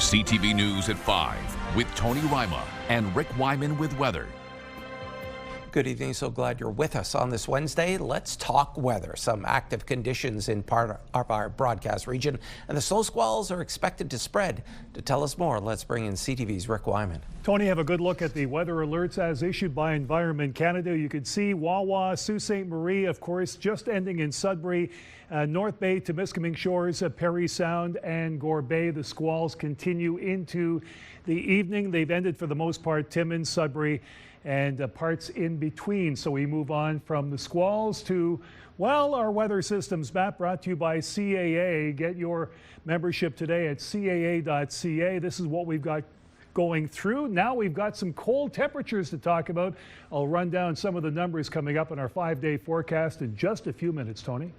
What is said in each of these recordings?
CTV News at 5 with Tony Ryma and Rick Wyman with weather. Good evening. So glad you're with us on this Wednesday. Let's talk weather. Some active conditions in part of our broadcast region, and the snow squalls are expected to spread. To tell us more, let's bring in CTV's Rick Wyman. Tony, have a good look at the weather alerts as issued by Environment Canada. You can see Wawa, Sault Ste. Marie, of course, just ending in Sudbury, North Bay, Temiskaming Shores, Perry Sound, and Gore Bay. The squalls continue into the evening. They've ended for the most part Timmins, Sudbury, and parts in between. So we move on from the squalls to, well, our weather systems map brought to you by CAA. Get your membership today at caa.ca. This is what we've got going through. Now we've got some cold temperatures to talk about. I'll run down some of the numbers coming up in our 5-day forecast in just a few minutes, Tony.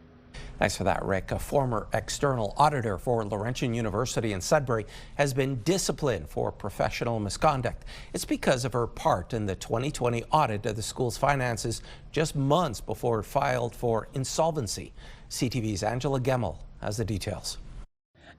Thanks for that, Rick. A former external auditor for Laurentian University in Sudbury has been disciplined for professional misconduct. It's because of her part in the 2020 audit of the school's finances just months before it filed for insolvency. CTV's Angela Gemmell has the details.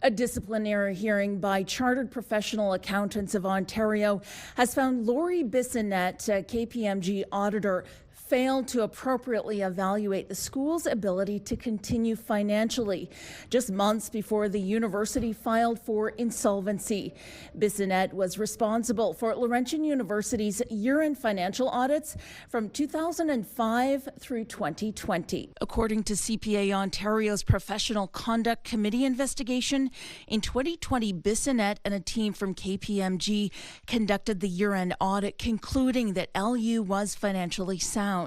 A disciplinary hearing by Chartered Professional Accountants of Ontario has found Lori Bissonnette, KPMG auditor, failed to appropriately evaluate the school's ability to continue financially, just months before the university filed for insolvency. Bissonnette was responsible for Laurentian University's year-end financial audits from 2005 through 2020. According to CPA Ontario's Professional Conduct Committee investigation, in 2020, Bissonnette and a team from KPMG conducted the year-end audit, concluding that LU was financially sound.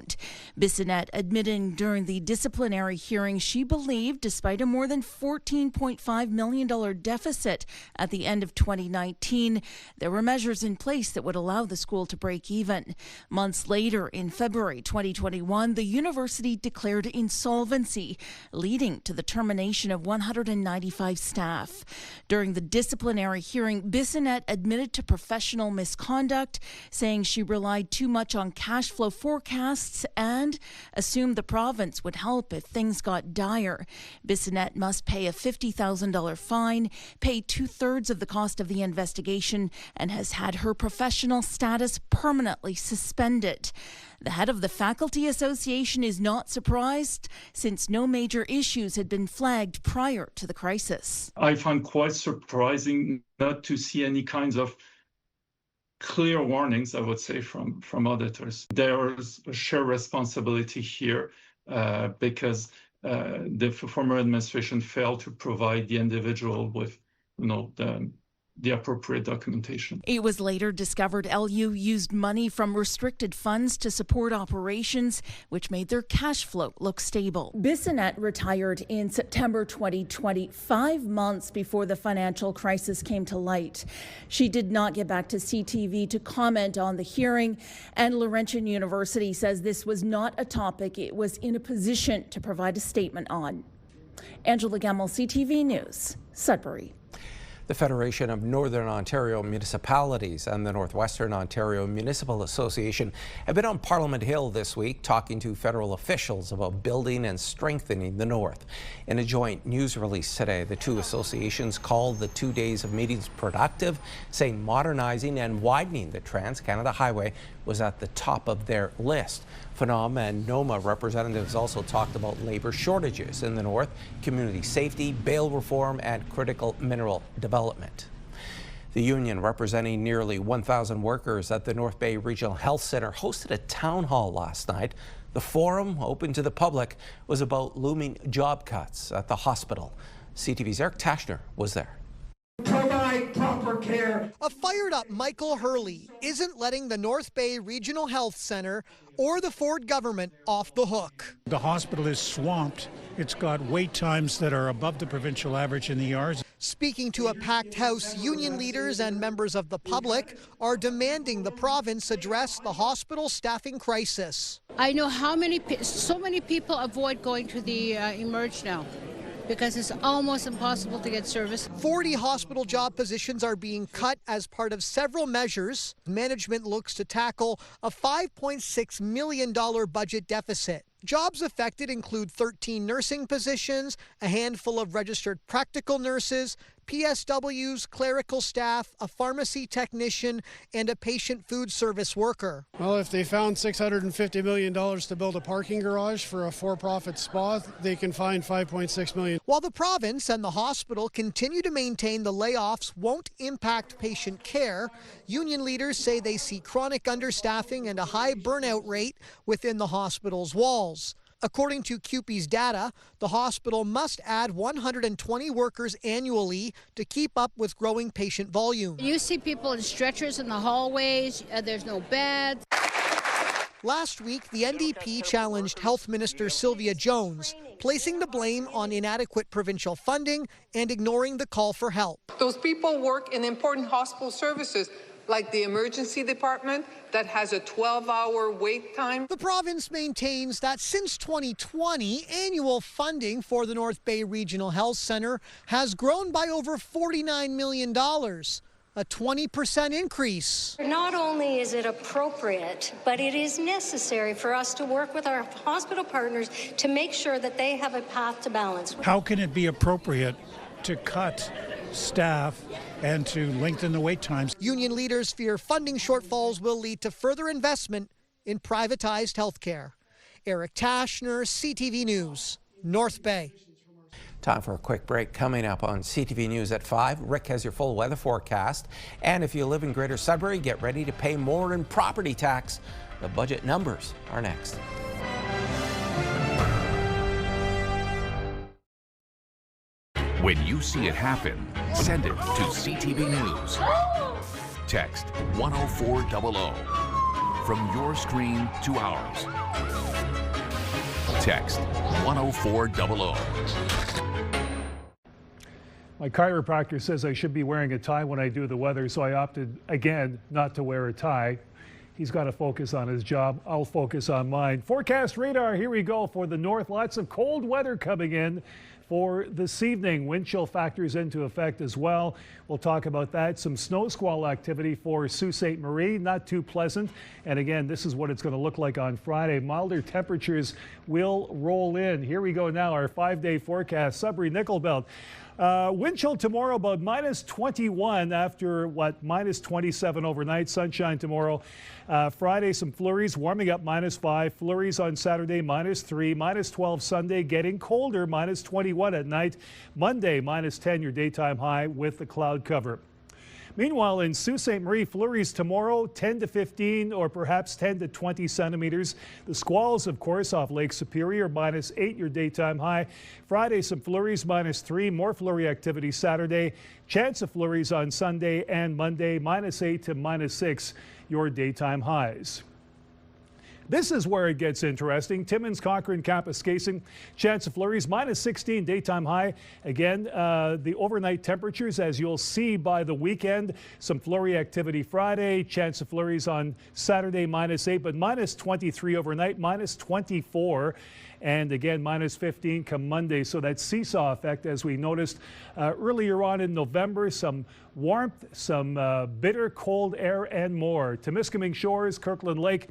Bissonnette admitting during the disciplinary hearing she believed, despite a more than $14.5 million deficit at the end of 2019, there were measures in place that would allow the school to break even. Months later, in February 2021, the university declared insolvency, leading to the termination of 195 staff. During the disciplinary hearing, Bissonnette admitted to professional misconduct, saying she relied too much on cash flow forecasts and assumed the province would help if things got dire. Bissonnette must pay a $50,000 fine, pay 2/3 of the cost of the investigation, and has had her professional status permanently suspended. The head of the Faculty Association is not surprised, since no major issues had been flagged prior to the crisis. I find quite surprising not to see any kinds of clear warnings, I would say, from auditors. There is a shared responsibility here because the former administration failed to provide the individual with, the appropriate documentation. It was later discovered LU used money from restricted funds to support operations, which made their cash flow look stable. Bissonnette retired in September 2020, 5 months before the financial crisis came to light. She did not get back to CTV to comment on the hearing, and Laurentian University says this was not a topic it was in a position to provide a statement on. Angela Gemmell, CTV News, Sudbury. The Federation of Northern Ontario Municipalities and the Northwestern Ontario Municipal Association have been on Parliament Hill this week talking to federal officials about building and strengthening the North. In a joint news release today, the two associations called the 2 days of meetings productive, saying modernizing and widening the Trans-Canada Highway was at the top of their list. FNOM and NOMA representatives also talked about labor shortages in the North, community safety, bail reform, and critical mineral development. The union, representing nearly 1,000 workers at the North Bay Regional Health Centre, hosted a town hall last night. The forum, open to the public, was about looming job cuts at the hospital. CTV's Eric Tashner was there. Provide proper care. A fired-up Michael Hurley isn't letting the North Bay Regional Health Centre or the Ford government off the hook. The hospital is swamped. It's got wait times that are above the provincial average in the ERs. Speaking to a packed house, union leaders and members of the public are demanding the province address the hospital staffing crisis. I know so many people avoid going to the emerge now, because it's almost impossible to get service. 40 hospital job positions are being cut as part of several measures. Management looks to tackle a $5.6 million budget deficit. Jobs affected include 13 nursing positions, a handful of registered practical nurses, PSWs, clerical staff, a pharmacy technician, and a patient food service worker. Well, if they found $650 million to build a parking garage for a for-profit spa, they can find $5.6 million. While the province and the hospital continue to maintain the layoffs won't impact patient care, union leaders say they see chronic understaffing and a high burnout rate within the hospital's walls. According to CUPE's data, the hospital must add 120 workers annually to keep up with growing patient volume. You see people in stretchers in the hallways, there's no beds. Last week, the NDP challenged Health Minister Sylvia Jones, placing the blame on inadequate provincial funding and ignoring the call for help. Those people work in important hospital services like the emergency department that has a 12-hour wait time. The province maintains that since 2020, annual funding for the North Bay Regional Health Centre has grown by over $49 million, a 20% increase. Not only is it appropriate, but it is necessary for us to work with our hospital partners to make sure that they have a path to balance. How can it be appropriate to cut staff and to lengthen the wait times? Union leaders fear funding shortfalls will lead to further investment in privatized health care. Eric Tashner, CTV News, North Bay. Time for a quick break. Coming up on CTV News at 5, Rick has your full weather forecast. And if you live in Greater Sudbury, get ready to pay more in property tax. The budget numbers are next. When you see it happen, send it to CTV News. Text 10400 from your screen to ours. Text 10400. My chiropractor says I should be wearing a tie when I do the weather, so I opted again not to wear a tie. He's got to focus on his job. I'll focus on mine. Forecast radar, here we go for the north. Lots of cold weather coming in for this evening. Wind chill factors into effect as well. We'll talk about that. Some snow squall activity for Sault Ste. Marie, not too pleasant. And again, this is what it's going to look like on Friday. Milder temperatures will roll in. Here we go now, our 5-day forecast. Sudbury Nickel Belt. Wind chill tomorrow about minus 21 after minus 27 overnight. Sunshine tomorrow. Friday some flurries, warming up minus 5. Flurries on Saturday minus 3. Minus 12 Sunday, getting colder, minus 21 at night. Monday minus 10 your daytime high with the cloud cover. Meanwhile, in Sault Ste. Marie, flurries tomorrow, 10 to 15 or perhaps 10 to 20 centimeters. The squalls, of course, off Lake Superior, minus 8 your daytime high. Friday, some flurries, minus 3. More flurry activity Saturday. Chance of flurries on Sunday and Monday, minus 8 to minus 6 your daytime highs. This is where it gets interesting. Timmins, Cochrane, Kapuskasing, chance of flurries, minus 16 daytime high. Again, the overnight temperatures, as you'll see by the weekend, some flurry activity Friday, chance of flurries on Saturday, minus 8, but minus 23 overnight, minus 24. And again, minus 15 come Monday. So that seesaw effect, as we noticed earlier on in November, some warmth, some bitter cold air and more. Temiskaming Shores, Kirkland Lake,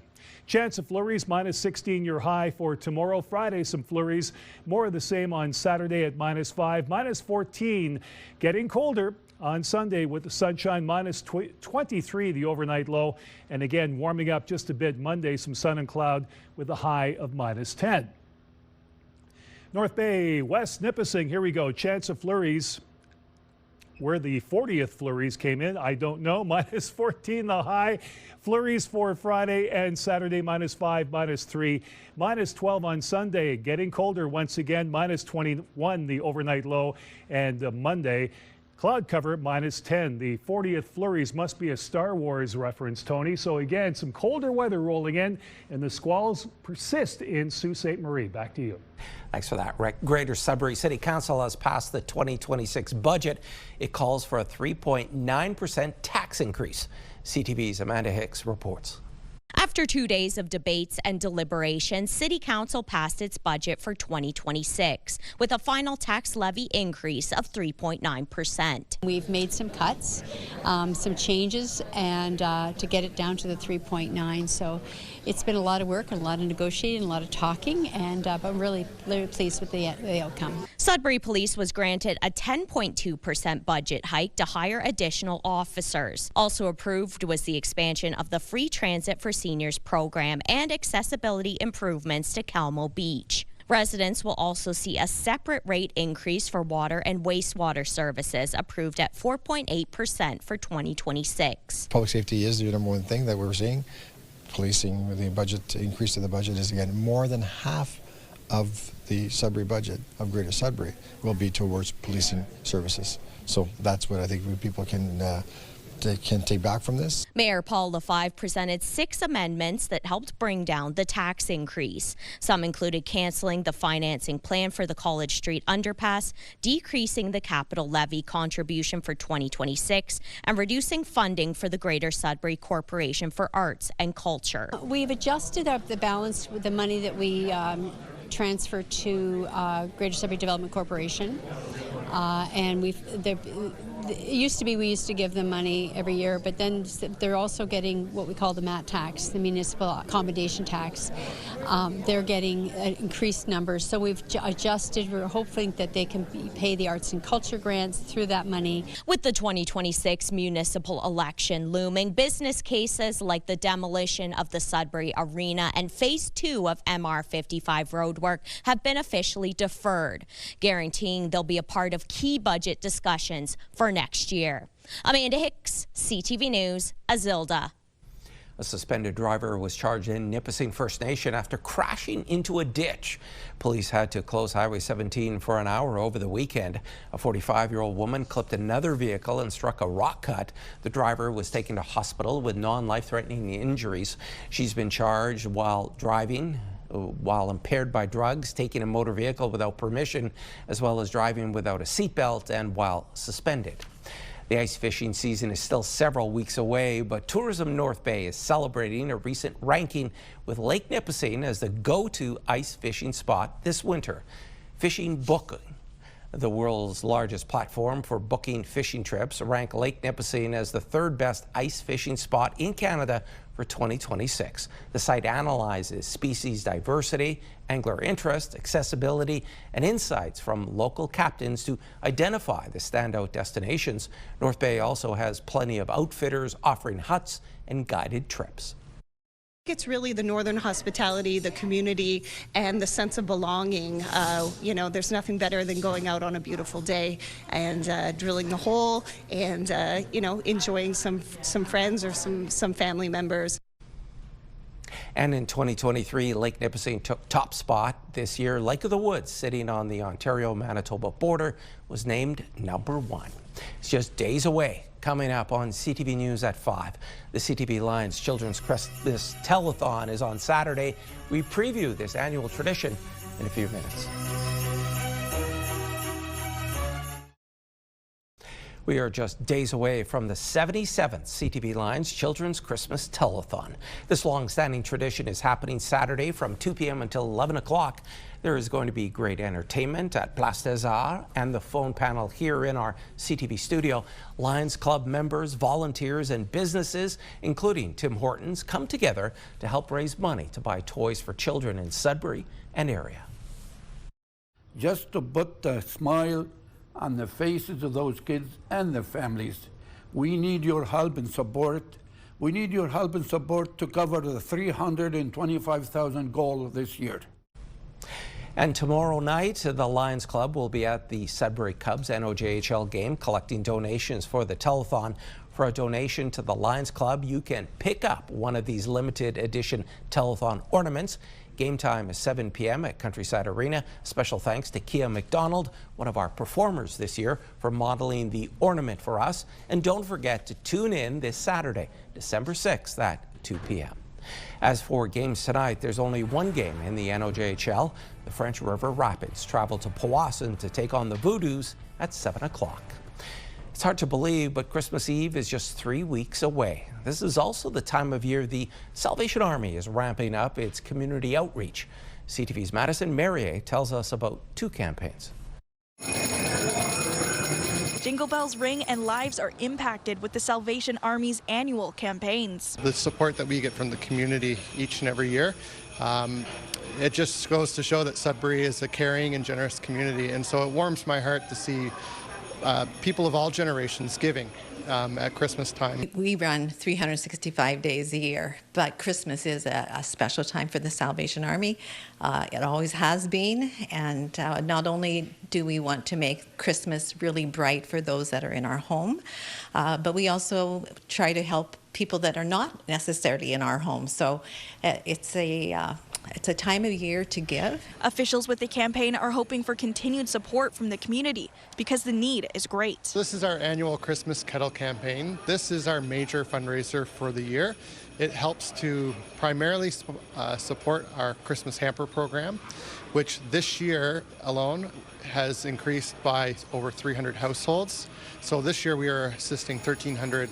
chance of flurries, minus 16 your high for tomorrow. Friday, some flurries, more of the same on Saturday at minus 5, minus 14. Getting colder on Sunday with the sunshine, minus 23 the overnight low. And again, warming up just a bit Monday, some sun and cloud with a high of minus 10. North Bay, West Nipissing, here we go. Chance of flurries. Where the 40th flurries came in, I don't know. Minus 14 the high. Flurries for Friday and Saturday, minus 5, minus 3. Minus 12 on Sunday. Getting colder once again. Minus 21 the overnight low. And Monday, cloud cover, minus 10. The 40th flurries must be a Star Wars reference, Tony. So again, some colder weather rolling in, and the squalls persist in Sault Ste. Marie. Back to you. Thanks for that, Rick. Greater Sudbury City Council has passed the 2026 budget. It calls for a 3.9% tax increase. CTV's Amanda Hicks reports. After 2 days of debates and deliberation, City Council passed its budget for 2026 with a final tax levy increase of 3.9%. We've made some cuts, some changes, and to get it down to the 3.9. So It's been a lot of work and a lot of negotiating, a lot of talking, and but I'm really pleased with the outcome. Sudbury Police was granted a 10.2% budget hike to hire additional officers. Also approved was the expansion of the Free Transit for Seniors program and accessibility improvements to Calmo Beach. Residents will also see a separate rate increase for water and wastewater services, approved at 4.8% for 2026. Public safety is the number one thing that we're seeing. Policing, with the budget increase to the budget, is again more than half of the Sudbury budget of Greater Sudbury will be towards policing services. So that's what I think people can take back from this. Mayor Paul LaFive presented 6 amendments that helped bring down the tax increase. Some included canceling the financing plan for the College Street underpass, decreasing the capital levy contribution for 2026, and reducing funding for the Greater Sudbury Corporation for Arts and Culture. We've adjusted up the balance with the money that we transfer to Greater Sudbury Development Corporation, and it used to be we used to give them money every year, but then they're also getting what we call the MAT tax, the Municipal Accommodation Tax. They're getting increased numbers, so we've adjusted. We're hoping that they can pay the arts and culture grants through that money. With the 2026 municipal election looming, business cases like the demolition of the Sudbury Arena and Phase 2 of MR 55 roadwork have been officially deferred, guaranteeing they'll be a part of key budget discussions for next year. Amanda Hicks, CTV News, Azilda. A suspended driver was charged in Nipissing First Nation after crashing into a ditch. Police had to close Highway 17 for an hour over the weekend. A 45-year-old woman clipped another vehicle and struck a rock cut. The driver was taken to hospital with non-life-threatening injuries. She's been charged while driving while impaired by drugs, taking a motor vehicle without permission, as well as driving without a seatbelt and while suspended. The ice fishing season is still several weeks away, but Tourism North Bay is celebrating a recent ranking with Lake Nipissing as the go-to ice fishing spot this winter. Fishing Booking, the world's largest platform for booking fishing trips, ranked Lake Nipissing as the 3rd best ice fishing spot in Canada for 2026. The site analyzes species diversity, angler interest, accessibility, and insights from local captains to identify the standout destinations. North Bay also has plenty of outfitters offering huts and guided trips. It's really the northern hospitality, the community, and the sense of belonging. There's nothing better than going out on a beautiful day and drilling the hole and, enjoying some friends or some family members. And in 2023, Lake Nipissing took top spot this year. Lake of the Woods, sitting on the Ontario-Manitoba border, was named #1. It's just days away. Coming up on CTV News at 5. The CTV Lions Children's Christmas Teleathon is on Saturday. We preview this annual tradition in a few minutes. We are just days away from the 77th CTV Lions Children's Christmas Telethon. This long-standing tradition is happening Saturday from 2 p.m. until 11 o'clock. There is going to be great entertainment at Place des Arts and the phone panel here in our CTV studio. Lions Club members, volunteers, and businesses, including Tim Hortons, come together to help raise money to buy toys for children in Sudbury and area. Just to put a smile on the faces of those kids and their families. We need your help and support. We need your help and support to cover the $325,000 goal this year. And tomorrow night, the Lions Club will be at the Sudbury Cubs NOJHL game collecting donations for the telethon. For a donation to the Lions Club, you can pick up one of these limited edition telethon ornaments. Game time is 7 p.m. at Countryside Arena. Special thanks to Kia McDonald, one of our performers this year, for modeling the ornament for us. And don't forget to tune in this Saturday, December 6th at 2 p.m. As for games tonight, there's only one game in the NOJHL. The French River Rapids travel to Powassan to take on the Voodoos at 7 o'clock. It's hard to believe, but Christmas Eve is just 3 weeks away. This is also the time of year the Salvation Army is ramping up its community outreach. CTV's Madison Merrier tells us about 2 campaigns. Jingle bells ring and lives are impacted with the Salvation Army's annual campaigns. The support that we get from the community each and every year, it just goes to show that Sudbury is a caring and generous community, and so it warms my heart to see people of all generations giving at Christmas time. We run 365 days a year, but Christmas is a special time for the Salvation Army. It always has been, and not only do we want to make Christmas really bright for those that are in our home, but we also try to help people that are not necessarily in our home. So it's a time of year to give. Officials with the campaign are hoping for continued support from the community because the need is great. This is our annual Christmas Kettle campaign. This is our major fundraiser for the year. It helps to primarily support our Christmas hamper program, which this year alone has increased by over 300 households. So this year we are assisting 1,300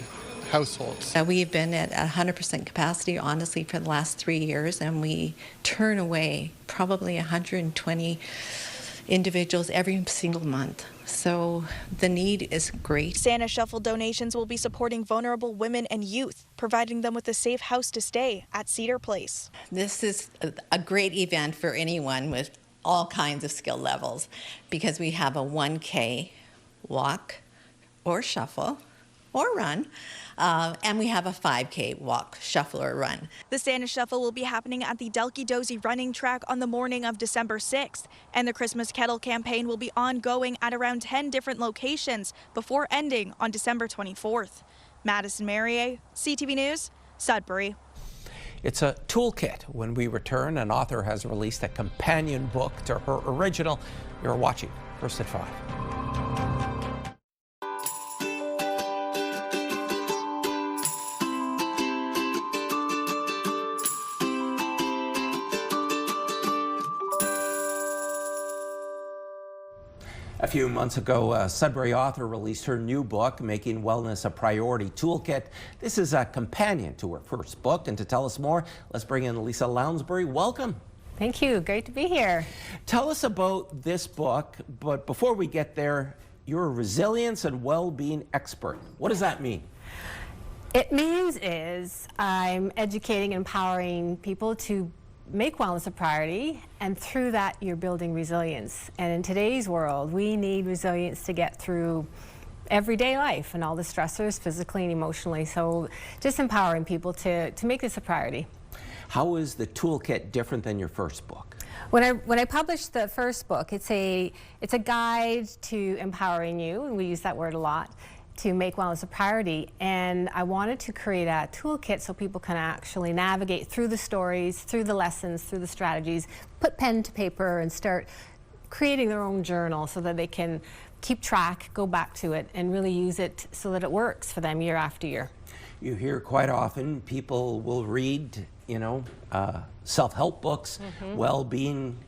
households. We've been at 100% capacity, honestly, for the last 3 years, and we turn away probably 120 individuals every single month. So the need is great. Santa Shuffle donations will be supporting vulnerable women and youth, providing them with a safe house to stay at Cedar Place. This is a great event for anyone with all kinds of skill levels because we have a 1K walk or shuffle or run, and we have a 5K walk, shuffle, or run. The Santa Shuffle will be happening at the Delky Dozy running track on the morning of December 6th, and the Christmas Kettle campaign will be ongoing at around 10 different locations before ending on December 24th. Madison Marier, CTV News, Sudbury. It's a toolkit. When we return, an author has released a companion book to her original. You're watching First at 5. A few months ago, a Sudbury author released her new book, Making Wellness a Priority Toolkit. This is a companion to her first book, and to tell us more, let's bring in Lisa Lounsbury. Welcome. Thank you. Great to be here. Tell us about this book, but before we get there, you're a resilience and well-being expert. What does that mean? It means I'm educating and empowering people to make wellness a priority, and through that you're building resilience. And in today's world, we need resilience to get through everyday life and all the stressors, physically and emotionally. So just empowering people to make this a priority. How is the toolkit different than your first book? When I published the first book, it's a guide to empowering you, and we use that word a lot, to make wellness a priority, and I wanted to create a toolkit so people can actually navigate through the stories, through the lessons, through the strategies, put pen to paper and start creating their own journal so that they can keep track, go back to it, and really use it so that it works for them year after year. You hear quite often people will read, self-help books, well-being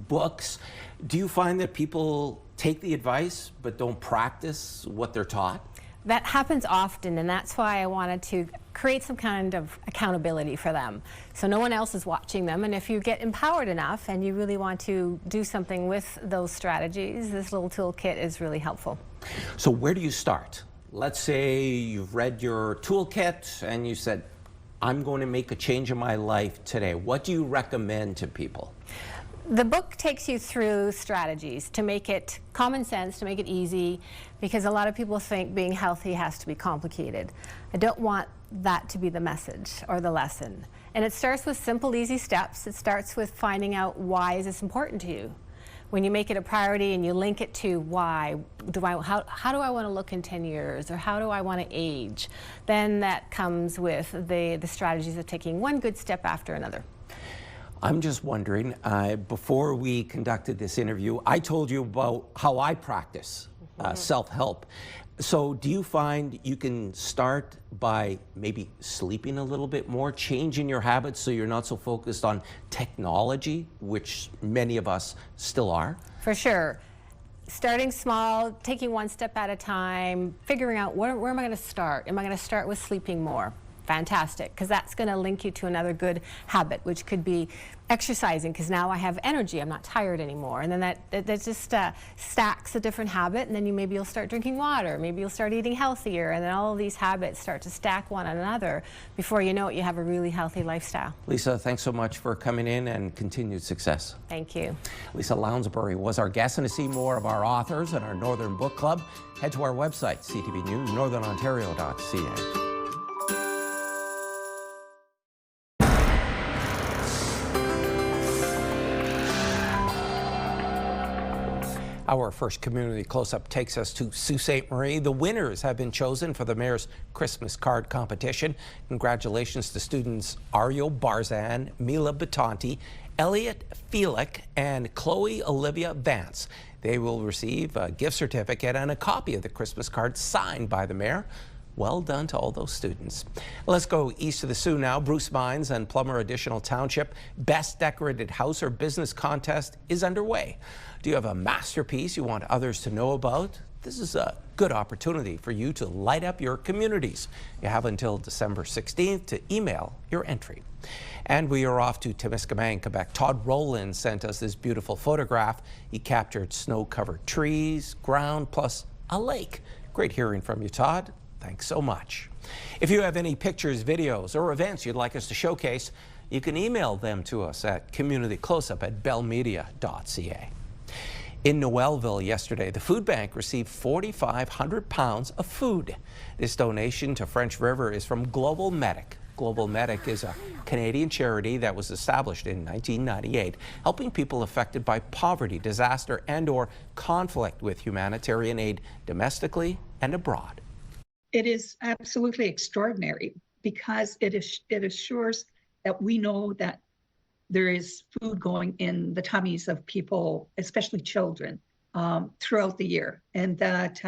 books. Do you find that people take the advice but don't practice what they're taught? That happens often, and that's why I wanted to create some kind of accountability for them. So no one else is watching them, and if you get empowered enough and you really want to do something with those strategies, this little toolkit is really helpful. So where do you start? Let's say you've read your toolkit and you said, I'm going to make a change in my life today. What do you recommend to people? The book takes you through strategies to make it common sense, to make it easy, because a lot of people think being healthy has to be complicated. I don't want that to be the message or the lesson. And it starts with simple, easy steps. It starts with finding out why is this important to you. When you make it a priority and you link it to why, how do I want to look in 10 years, or how do I want to age, then that comes with the strategies of taking one good step after another. I'm just wondering, before we conducted this interview, I told you about how I practice self-help. So do you find you can start by maybe sleeping a little bit more, changing your habits so you're not so focused on technology, which many of us still are? For sure. Starting small, taking one step at a time, figuring out where am I going to start? Am I going to start with sleeping more? fantastic, because that's going to link you to another good habit, which could be exercising, because now I have energy, I'm not tired anymore. And then that just stacks a different habit, and then maybe you'll start drinking water, maybe you'll start eating healthier, and then all of these habits start to stack one on another. Before you know it, you have a really healthy lifestyle. Lisa, thanks so much for coming in, and continued success. Thank you. Lisa Lounsbury was our guest, and to see more of our authors and our Northern Book Club, head to our website, CTVNewsNorthernOntario.ca. Our first community close-up takes us to Sault Ste. Marie. The winners have been chosen for the Mayor's Christmas card competition. Congratulations to students Ario Barzan, Mila Batanti, Elliot Felick, and Chloe Olivia Vance. They will receive a gift certificate and a copy of the Christmas card signed by the Mayor. Well done to all those students. Let's go east of the Sioux now. Bruce Mines and Plummer Additional Township Best Decorated House or Business Contest is underway. Do you have a masterpiece you want others to know about? This is a good opportunity for you to light up your communities. You have until December 16th to email your entry. And we are off to Timmins, Quebec. Todd Rowland sent us this beautiful photograph. He captured snow-covered trees, ground, plus a lake. Great hearing from you, Todd. Thanks so much. If you have any pictures, videos, or events you'd like us to showcase, you can email them to us at communitycloseup@bellmedia.ca. In Noelville yesterday, the food bank received 4,500 pounds of food. This donation to French River is from Global Medic. Global Medic is a Canadian charity that was established in 1998, helping people affected by poverty, disaster, and/or conflict with humanitarian aid domestically and abroad. It is absolutely extraordinary because it assures that we know that there is food going in the tummies of people, especially children, throughout the year. And that,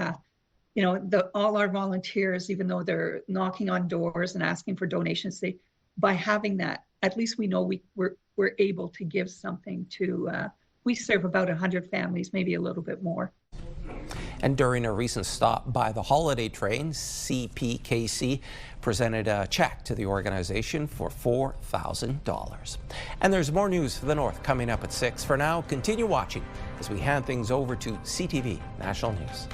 all our volunteers, even though they're knocking on doors and asking for donations, by having that, at least we know we're able to give something to, we serve about 100 families, maybe a little bit more. And during a recent stop by the holiday train, CPKC presented a check to the organization for $4,000. And there's more news for the North coming up at 6. For now, continue watching as we hand things over to CTV National News.